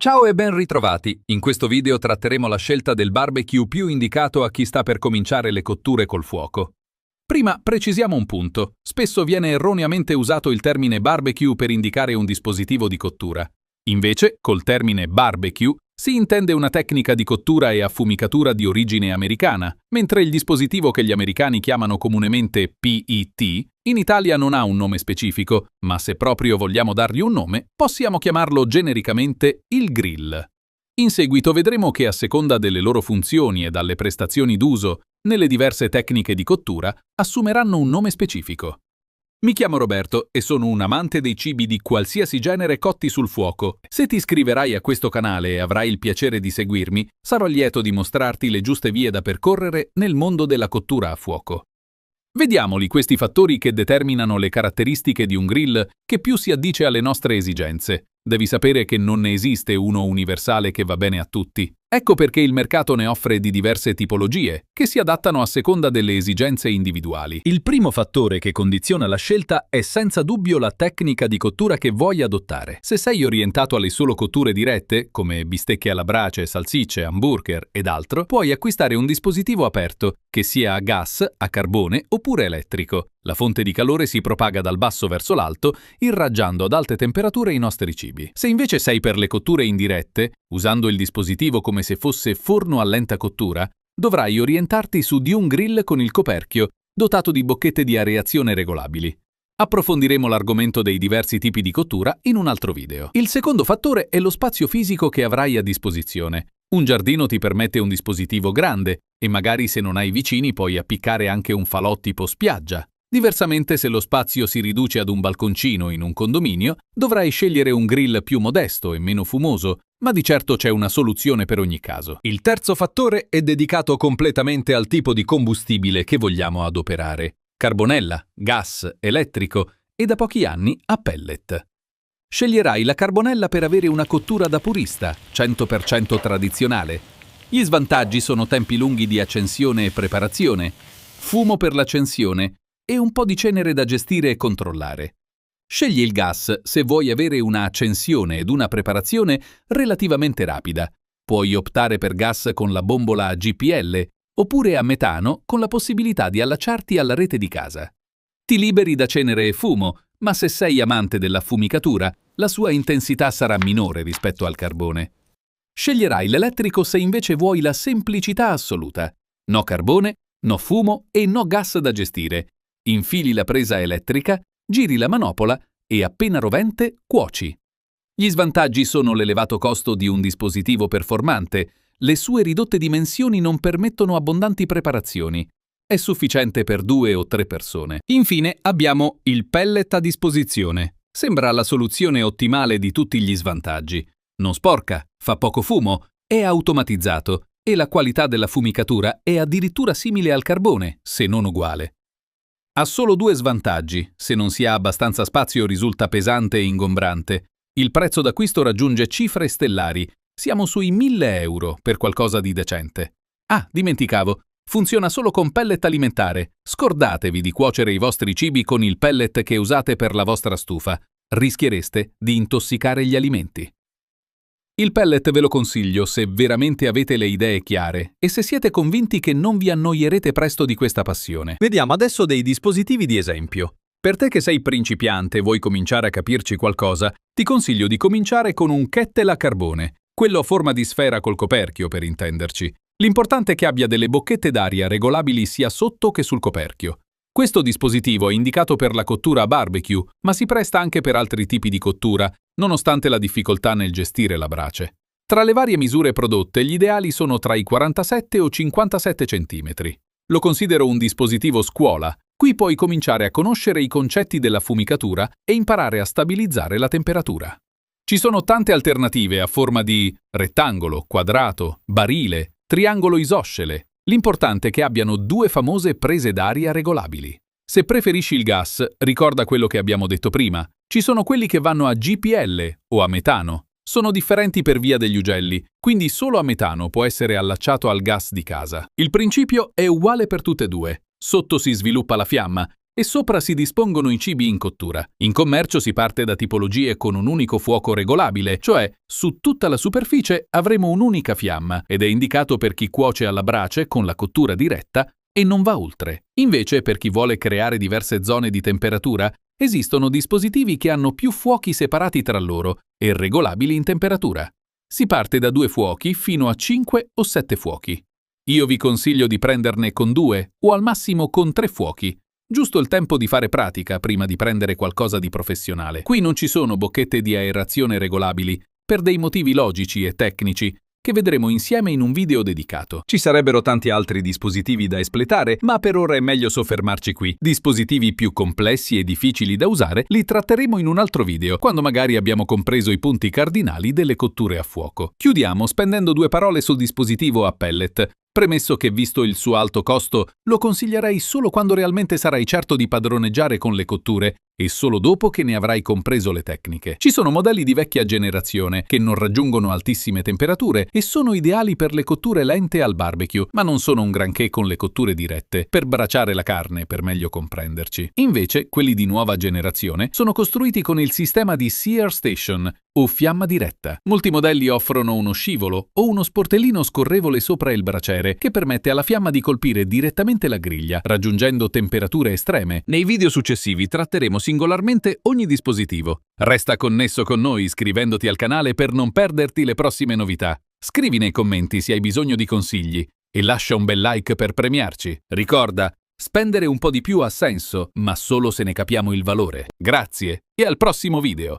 Ciao e ben ritrovati! In questo video tratteremo la scelta del barbecue più indicato a chi sta per cominciare le cotture col fuoco. Prima precisiamo un punto. Spesso viene erroneamente usato il termine barbecue per indicare un dispositivo di cottura. Invece, col termine barbecue si intende una tecnica di cottura e affumicatura di origine americana, mentre il dispositivo che gli americani chiamano comunemente PET in Italia non ha un nome specifico, ma se proprio vogliamo dargli un nome, possiamo chiamarlo genericamente il grill. In seguito vedremo che a seconda delle loro funzioni e dalle prestazioni d'uso, nelle diverse tecniche di cottura assumeranno un nome specifico. Mi chiamo Roberto e sono un amante dei cibi di qualsiasi genere cotti sul fuoco. Se ti iscriverai a questo canale e avrai il piacere di seguirmi, sarò lieto di mostrarti le giuste vie da percorrere nel mondo della cottura a fuoco. Vediamoli questi fattori che determinano le caratteristiche di un grill che più si addice alle nostre esigenze. Devi sapere che non ne esiste uno universale che va bene a tutti. Ecco perché il mercato ne offre di diverse tipologie, che si adattano a seconda delle esigenze individuali. Il primo fattore che condiziona la scelta è senza dubbio la tecnica di cottura che vuoi adottare. Se sei orientato alle solo cotture dirette, come bistecche alla brace, salsicce, hamburger ed altro, puoi acquistare un dispositivo aperto, che sia a gas, a carbone oppure elettrico. La fonte di calore si propaga dal basso verso l'alto, irraggiando ad alte temperature i nostri cibi. Se invece sei per le cotture indirette, usando il dispositivo come se fosse forno a lenta cottura, dovrai orientarti su di un grill con il coperchio, dotato di bocchette di areazione regolabili. Approfondiremo l'argomento dei diversi tipi di cottura in un altro video. Il secondo fattore è lo spazio fisico che avrai a disposizione. Un giardino ti permette un dispositivo grande e magari se non hai vicini puoi appiccare anche un falò tipo spiaggia. Diversamente, se lo spazio si riduce ad un balconcino in un condominio, dovrai scegliere un grill più modesto e meno fumoso, ma di certo c'è una soluzione per ogni caso. Il terzo fattore è dedicato completamente al tipo di combustibile che vogliamo adoperare: carbonella, gas, elettrico e da pochi anni a pellet. Sceglierai la carbonella per avere una cottura da purista, 100% tradizionale. Gli svantaggi sono tempi lunghi di accensione e preparazione, fumo per l'accensione e un po' di cenere da gestire e controllare. Scegli il gas se vuoi avere una accensione ed una preparazione relativamente rapida. Puoi optare per gas con la bombola a GPL oppure a metano con la possibilità di allacciarti alla rete di casa. Ti liberi da cenere e fumo, ma se sei amante dell'affumicatura, la sua intensità sarà minore rispetto al carbone. Sceglierai l'elettrico se invece vuoi la semplicità assoluta. No carbone, no fumo e no gas da gestire. Infili la presa elettrica, giri la manopola e appena rovente cuoci. Gli svantaggi sono l'elevato costo di un dispositivo performante. Le sue ridotte dimensioni non permettono abbondanti preparazioni. È sufficiente per 2 o 3 persone. Infine abbiamo il pellet a disposizione. Sembra la soluzione ottimale di tutti gli svantaggi. Non sporca, fa poco fumo, è automatizzato e la qualità della fumicatura è addirittura simile al carbone, se non uguale. Ha solo 2 svantaggi: se non si ha abbastanza spazio risulta pesante e ingombrante. Il prezzo d'acquisto raggiunge cifre stellari, siamo sui 1.000 euro per qualcosa di decente. Ah, dimenticavo, funziona solo con pellet alimentare. Scordatevi di cuocere i vostri cibi con il pellet che usate per la vostra stufa. Rischiereste di intossicare gli alimenti. Il pellet ve lo consiglio se veramente avete le idee chiare e se siete convinti che non vi annoierete presto di questa passione. Vediamo adesso dei dispositivi di esempio. Per te che sei principiante e vuoi cominciare a capirci qualcosa, ti consiglio di cominciare con un kettle a carbone, quello a forma di sfera col coperchio per intenderci. L'importante è che abbia delle bocchette d'aria regolabili sia sotto che sul coperchio. Questo dispositivo è indicato per la cottura a barbecue, ma si presta anche per altri tipi di cottura, nonostante la difficoltà nel gestire la brace. Tra le varie misure prodotte, gli ideali sono tra i 47 o 57 cm. Lo considero un dispositivo scuola. Qui puoi cominciare a conoscere i concetti della fumicatura e imparare a stabilizzare la temperatura. Ci sono tante alternative a forma di rettangolo, quadrato, barile, triangolo isoscele. L'importante è che abbiano 2 famose prese d'aria regolabili. Se preferisci il gas, ricorda quello che abbiamo detto prima. Ci sono quelli che vanno a GPL o a metano. Sono differenti per via degli ugelli, quindi solo a metano può essere allacciato al gas di casa. Il principio è uguale per tutte e 2. Sotto si sviluppa la fiamma e sopra si dispongono i cibi in cottura. In commercio si parte da tipologie con un unico fuoco regolabile, cioè su tutta la superficie avremo un'unica fiamma ed è indicato per chi cuoce alla brace con la cottura diretta e non va oltre. Invece, per chi vuole creare diverse zone di temperatura, esistono dispositivi che hanno più fuochi separati tra loro e regolabili in temperatura. Si parte da 2 fuochi fino a 5 o 7 fuochi. Io vi consiglio di prenderne con 2 o al massimo con 3 fuochi, giusto il tempo di fare pratica prima di prendere qualcosa di professionale. Qui non ci sono bocchette di aerazione regolabili, per dei motivi logici e tecnici, che vedremo insieme in un video dedicato. Ci sarebbero tanti altri dispositivi da espletare, ma per ora è meglio soffermarci qui. Dispositivi più complessi e difficili da usare li tratteremo in un altro video, quando magari abbiamo compreso i punti cardinali delle cotture a fuoco. Chiudiamo spendendo 2 parole sul dispositivo a pellet. Premesso che, visto il suo alto costo, lo consiglierei solo quando realmente sarai certo di padroneggiare con le cotture e solo dopo che ne avrai compreso le tecniche. Ci sono modelli di vecchia generazione che non raggiungono altissime temperature e sono ideali per le cotture lente al barbecue, ma non sono un granché con le cotture dirette, per braciare la carne, per meglio comprenderci. Invece, quelli di nuova generazione sono costruiti con il sistema di Sear Station o fiamma diretta. Molti modelli offrono uno scivolo o uno sportellino scorrevole sopra il braciere che permette alla fiamma di colpire direttamente la griglia, raggiungendo temperature estreme. Nei video successivi tratteremo singolarmente ogni dispositivo. Resta connesso con noi iscrivendoti al canale per non perderti le prossime novità. Scrivi nei commenti se hai bisogno di consigli e lascia un bel like per premiarci. Ricorda, spendere un po' di più ha senso, ma solo se ne capiamo il valore. Grazie e al prossimo video!